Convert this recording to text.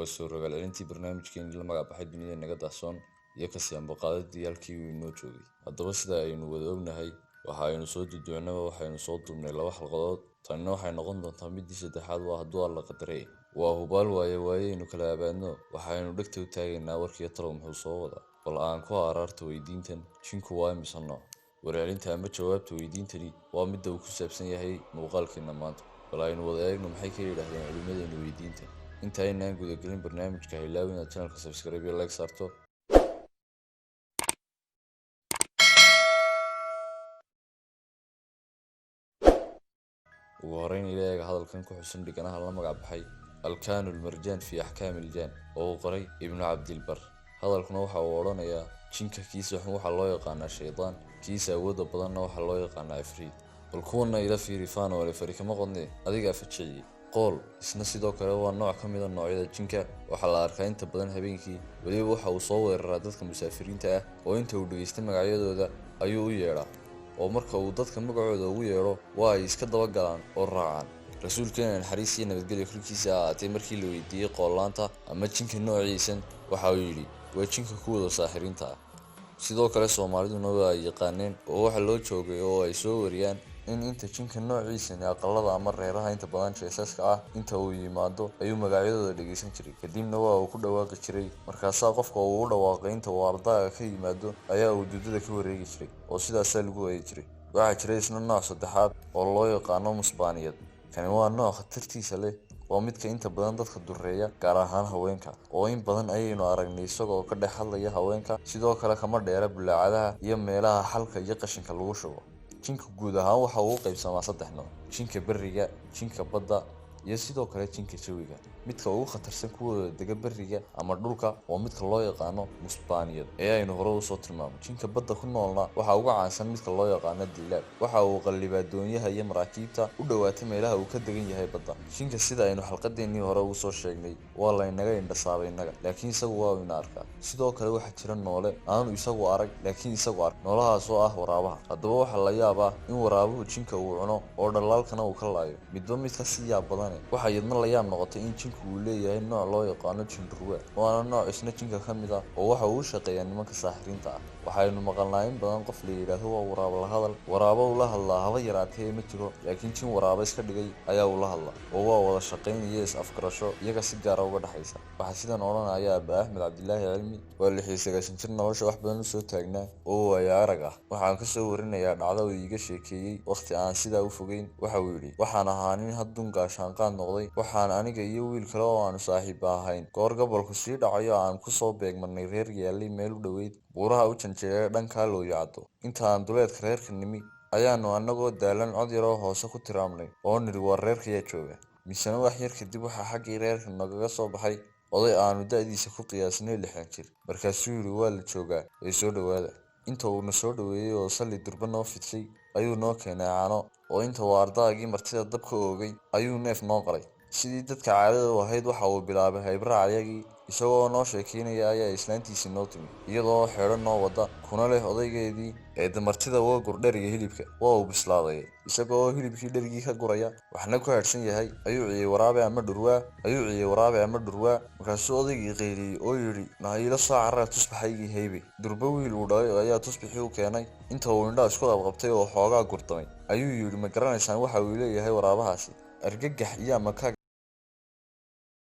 Suuragal celintii barnaamijkeennii la magac baxay dunida naga daahsoon iyo ka sii ambaqaadadii halkii uu inoo joogay. Haddaba sida aynu wada ognahay, waxa aynu soo duduwanaba waxaynu soo duubnay 2 xalqadood. Tanina waxay noqon doontaa midii saddexaad waa hadduu Alla qadaray. Waa hubaal waayaynu kala abaadno, waxaynu dhegta u taagaynaa warkiyo talow muxuu soo wada. Bal aan ku araarto weydiintan, jinku waa imisa nooc? Warcelinta ama jawaabta weydiintani waa midda uu ku saabsan yahay muuqaalkeena maanta. Bal aynu wada eegno maxay ka yiraahdeen culimadeena weydiinta. inta aynaan gudagelin barnaamijka ha ilaawin inaad channelka subscribe iyo like saarto. ugu horeyn ilaahay hadalkan ku xusan dhiganaha la magac baxay alkaanul marjaan fi ahkaamil jaan oo qoray ibnu cabdilbar. hadalkuna waxa uu oranayaa jinka kiisa waxa loo yaqaanaa shaydaan, kiisa awooda badanna waxa loo yaqaanaa ifriid. bal kuwana ila fiirifaan oo farikama qodne adiga faciyay qool isna sidoo kale waa nooc ka mid ah noocyada jinka. waxa la arkaa inta badan habeenkii, waliba waxa uu soo weeraraa dadka musaafiriinta ah oo inta uu dhageystay magacyadooda ayuu u yeedhaa, oo marka uu dadka magacooda ugu yeedho waa ay iska daba galaan oo raacaan. rasuulkeena naxariis iyo nabadgelyo korkiisa ahaatee markii la weydiiyey qoolaanta ama jinka noociisan waxa uu yidhi waa jinka kuwada saaxiriinta ah. sidoo kale Soomaaliduna waa ay yaqaaneen oo waxa loo joogay oo ay soo wariyaan in inta jinka noociisan aqalada ama reeraha inta badan jeesaska ah inta uu yimaado ayuu magacyadooda dhageysan jiray, kadibna waa uu ku dhawaaqi jiray. markaas qofka uu u dhawaaqay inta uu ardayga ka yimaado ayaa uu dudada ka wareegi jiray oo sidaas lagu waayay jiray. waxa jiray isna nooc saddexaad oo loo yaqaano musbaaniyad. kani waa nooc khatartiisa leh, waa midka inta badan dadka dureeya gaar ahaan haweenka, oo in badan ayaynu aragnay isagoo ka dhex hadlaya haweenka. sidoo kale kama dheera bulaacadaha iyo meelaha xalka iyo qashinka lagu shubo. jinka guud ahaan waxa uu qaybsamaa 3 nooc: jinka bariga, jinka badda iyo sidoo kale jinka jawiga. midka ugu khatarsan kuwa dega bariga ama dhulka waa midka loo yaqaano musbaaniyad ee aynu hore u soo tilmaamay. jinka badda ku noolna waxa ugu caansan midka loo yaqaano dilaab. waxa uu qallibaa doonyaha iyo maraakiibta u dhawaatay meelaha uu ka degan yahay badda. jinka sida aynu xalqadeennii hore ugu soo sheegnay waa la inaga indhasaabay inaga, laakiin isagu waa ina arkaa. sidoo kale waxa jira noole aanu isagu arag laakiin isagu ark, noolahaas oo ah waraabaha. haddaba waxa la yaabaa in waraabuhu jinka uu cuno oo dhalaalkana uu ka laayo, midba midka si yaab badan. waxa yadna la yaab noqotay in jinku uu leeyahay nooc loo yaqaano jindurwa, waana nooc isna jinka ka mid ah oo waxa uu shaqeeyaa nimanka saaxiriinta ah. waxaynu maqalnaa in badan qof la yiraahdo waa waraabo la hadal. waraabo uu la hadlaa haba yaraatee ma jiro, laakiin jin waraabo iska dhigay ayaa uu la hadlaa oo waa wada shaqaynaya is afgarasho iyaga si gaar ah uga dhaxaysa. waxa sidan oranaya Aaba Axmed Cabdilaahi Cilmi, waa 96 jir nolosha wax badan u soo taagnaa oo waaya arag ah. waxaan ka soo warinayaa dhacdo uu iga sheekeeyay waqti aan sidaa u fogeyn. waxa uu yidhi waxaan ahaa nin hadduun gaashaan qaad noqday. waxaan aniga iyo wiil kale oo aanu saaxiib ahayn goor gobolku sii dhacayo aan ku soo beegmanay reer yaalay meel u dhoweyd buuraha u janjeeray dhanka loo yacdo. inta aan duleedka reerka nimi ayaanu annagoo daalan cod yaroo hoose ku tiraamnay oo nidhi waa reerkayaa jooga. misana wax yar kadib waxaa xaggii reerka nagaga soo baxay oday aanu da'diisa ku qiyaasnay 60 jir. markaasuu yidhi waa la joogaa ee soo dhawaada. inta uuna soo dhaweeyey oo salli durba noo fidsay ayuu noo keenay caano, oo inta uu ardaygii martida dabka oogay ayuu neef noo qalay. sidii dadka caadada u ahayd waxa uu bilaabay haybraacayagii. isagoo noo sheekeynaya ayaa islaantiisii noo timi iyadoo xeedho noo wada kuna leh odaygeedii eedda martida waa gurdheriga hilibka waa uu bislaaday. isagoo hilibkii dherigii ka guraya waxna ku hadhsan yahay ayuu ciyey waraabe ama dhurwaa. markaasuu odaygii qayliyey oo yidhi nahiilo soo carara tusbaxaygii haybe. durba wiil uu dhalay ayaa tusbixii u keenay. inta uu indhaa isku qabqabtay oo xoogaa gurdamay ayuu yidhi ma garanaysaan waxa uu leeyahay waraabahaasi? argagax iyo ama